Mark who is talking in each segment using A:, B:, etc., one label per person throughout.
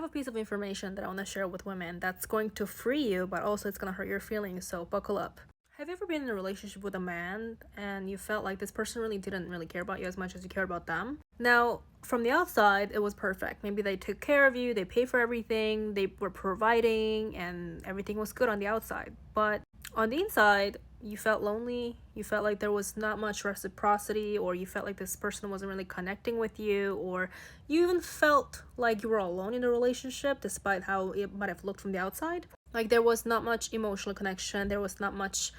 A: have a piece of information that I want to share with women that's going to free you, but also it's going to hurt your feelings, so buckle up. Have you ever been in a relationship with a man and you felt like this person really didn't really care about you as much as you care about them? Now, from the outside, it was perfect. Maybe they took care of you, they paid for everything, they were providing, and everything was good on the outside. But on the inside, you felt lonely, you felt like there was not much reciprocity, or you felt like this person wasn't really connecting with you, or you even felt like you were alone in the relationship despite how it might have looked from the outside. Like there was not much emotional connection, there was not much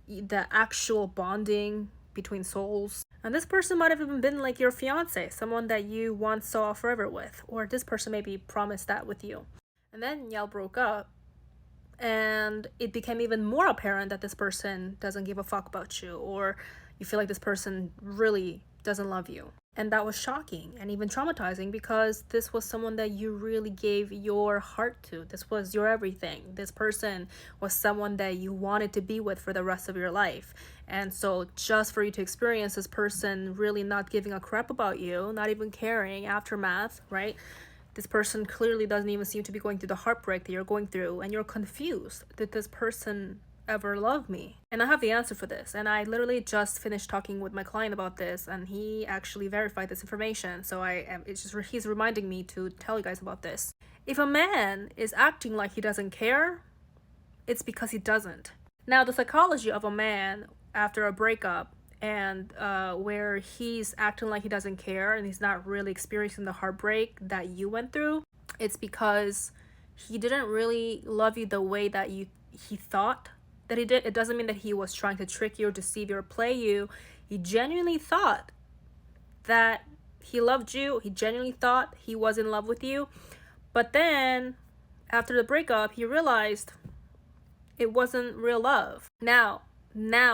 A: the actual bonding between souls. And this person might have even been like your fiance, someone that you once saw forever with, or this person maybe promised that with you. And then y'all broke up, and it became even more apparent that this person doesn't give a fuck about you, or you feel like this person really doesn't love you. And that was shocking and even traumatizing because this was someone that you really gave your heart to. This was your everything. This person was someone that you wanted to be with for the rest of your life. And so just for you to experience this person really not giving a crap about you, not even caring, aftermath, right? This person clearly doesn't even seem to be going through the heartbreak that you're going through, and you're confused. Did this person ever love me? And I have the answer for this, and I literally just finished talking with my client about this, and he actually verified this information. So he's reminding me to tell you guys about this. If a man is acting like he doesn't care, it's because he doesn't. Now, the psychology of a man after a breakup and where he's acting like he doesn't care and he's not really experiencing the heartbreak that you went through, it's because he didn't really love you the way that he thought that he did. It doesn't mean that he was trying to trick you or deceive you or play you. He genuinely thought that he loved you. He genuinely thought he was in love with you. But then after the breakup, he realized it wasn't real love. Now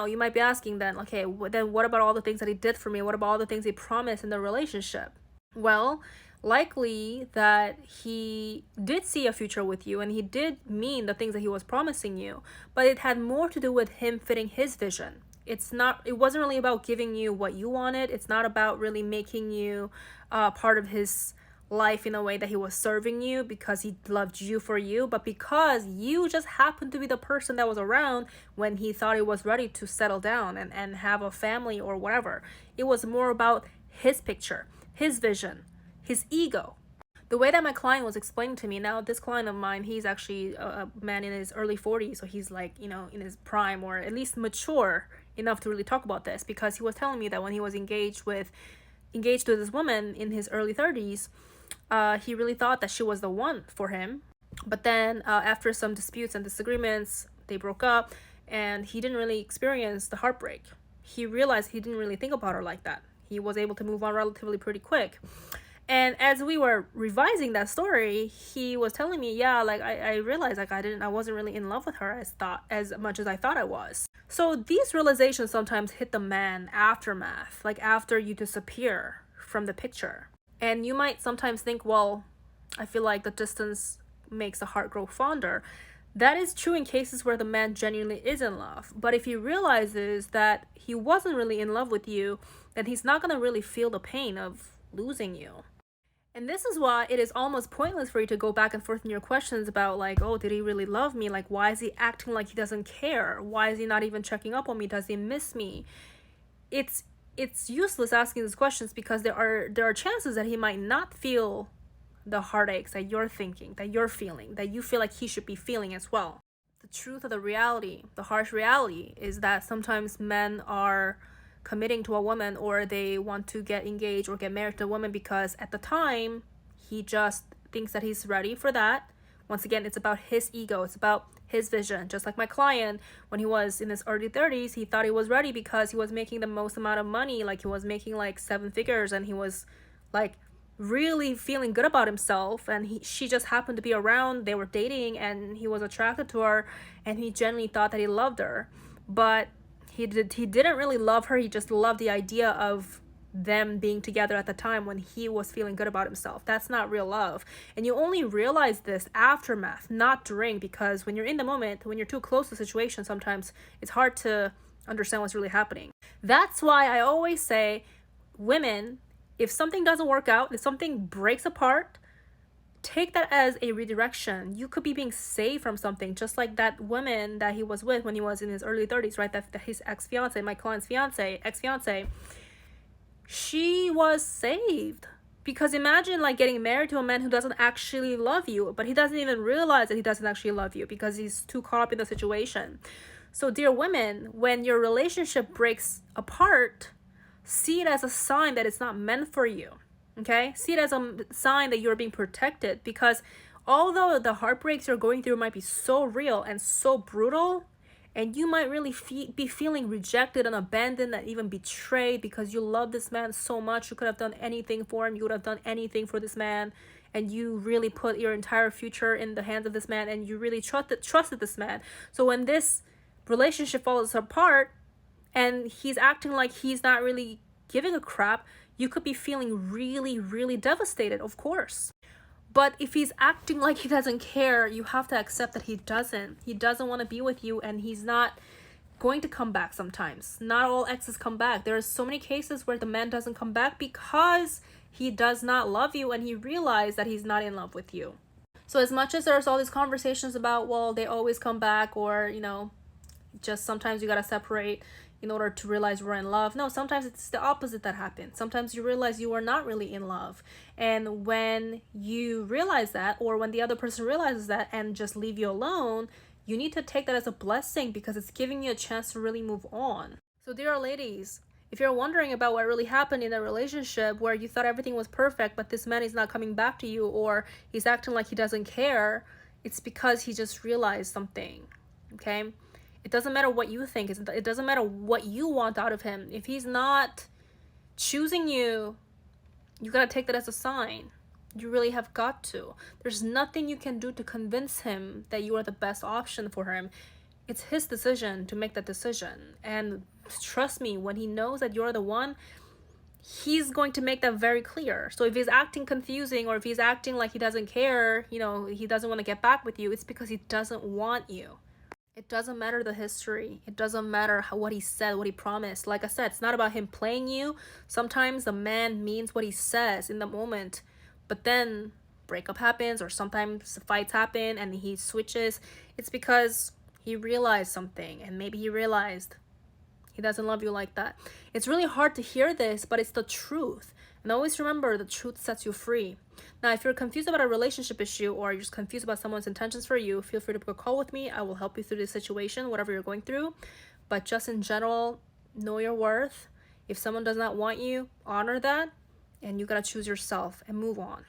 A: you might be asking then, okay, then what about all the things that he did for me? What about all the things he promised in the relationship? Well, likely that he did see a future with you and he did mean the things that he was promising you, but it had more to do with him fitting his vision. It wasn't really about giving you what you wanted. It's not about really making you part of his life in a way that he was serving you because he loved you for you, but because you just happened to be the person that was around when he thought he was ready to settle down and have a family or whatever. It was more about his picture, his vision, his ego. The way that my client was explaining to me, now this client of mine, he's actually a man in his early 40s, so he's like, in his prime, or at least mature enough to really talk about this, because he was telling me that when he was engaged with this woman in his early 30s, he really thought that she was the one for him. But then after some disputes and disagreements, they broke up, and he didn't really experience the heartbreak. He realized he didn't really think about her like that. He was able to move on relatively pretty quick. And as we were revising that story, he was telling me, yeah, like I realized like I wasn't really in love with her as much as I thought I was. So these realizations sometimes hit the man aftermath, like after you disappear from the picture. And you might sometimes think, well, I feel like the distance makes the heart grow fonder. That is true in cases where the man genuinely is in love. But if he realizes that he wasn't really in love with you, then he's not going to really feel the pain of losing you. And this is why it is almost pointless for you to go back and forth in your questions about like, oh, did he really love me? Like, why is he acting like he doesn't care? Why is he not even checking up on me? Does he miss me? It's useless asking these questions because there are chances that he might not feel the heartaches that you're thinking, that you're feeling, that you feel like he should be feeling as well. The truth of the reality, the harsh reality, is that sometimes men are committing to a woman, or they want to get engaged or get married to a woman because at the time he just thinks that he's ready for that. Once again, it's about his ego, it's about his vision. Just like my client, when he was in his early 30s, he thought he was ready because he was making the most amount of money, like he was making like 7 figures, and he was like really feeling good about himself, and she just happened to be around, they were dating, and he was attracted to her, and he genuinely thought that he loved her. But he didn't really love her. He just loved the idea of them being together at the time when he was feeling good about himself. That's not real love. And you only realize this aftermath, not during, because when you're in the moment, when you're too close to the situation, sometimes it's hard to understand what's really happening. That's why I always say, women, if something doesn't work out, if something breaks apart, take that as a redirection. You could be being saved from something, just like that woman that he was with when he was in his early 30s, right? That his ex-fiance, my client's ex-fiance, she was saved. Because imagine like getting married to a man who doesn't actually love you, but he doesn't even realize that he doesn't actually love you because he's too caught up in the situation. So dear women, when your relationship breaks apart, see it as a sign that it's not meant for you. Okay? See it as a sign that you're being protected, because although the heartbreaks you're going through might be so real and so brutal, and you might really be feeling rejected and abandoned and even betrayed because you love this man so much. You could have done anything for him. You would have done anything for this man. And you really put your entire future in the hands of this man. And you really trusted this man. So when this relationship falls apart and he's acting like he's not really giving a crap, you could be feeling really, really devastated, of course. But if he's acting like he doesn't care, you have to accept that he doesn't. He doesn't want to be with you, and he's not going to come back sometimes. Not all exes come back. There are so many cases where the man doesn't come back because he does not love you and he realized that he's not in love with you. So as much as there's all these conversations about, well, they always come back, or, just sometimes you gotta separate in order to realize we're in love. No, sometimes it's the opposite that happens. Sometimes you realize you are not really in love. And when you realize that, or when the other person realizes that and just leave you alone, you need to take that as a blessing because it's giving you a chance to really move on. So dear ladies, if you're wondering about what really happened in a relationship where you thought everything was perfect, but this man is not coming back to you, or he's acting like he doesn't care, it's because he just realized something, okay? It doesn't matter what you think. It doesn't matter what you want out of him. If he's not choosing you, you gotta take that as a sign. You really have got to. There's nothing you can do to convince him that you are the best option for him. It's his decision to make that decision. And trust me, when he knows that you're the one, he's going to make that very clear. So if he's acting confusing, or if he's acting like he doesn't care, he doesn't want to get back with you, it's because he doesn't want you. It doesn't matter the history. It doesn't matter what he said, what he promised. Like I said, it's not about him playing you. Sometimes the man means what he says in the moment, but then breakup happens, or sometimes fights happen and he switches. It's because he realized something, and maybe he realized he doesn't love you like that. It's really hard to hear this, but it's the truth. And always remember, the truth sets you free. Now, if you're confused about a relationship issue, or you're just confused about someone's intentions for you, feel free to book a call with me. I will help you through this situation, whatever you're going through. But just in general, know your worth. If someone does not want you, honor that. And you gotta choose yourself and move on.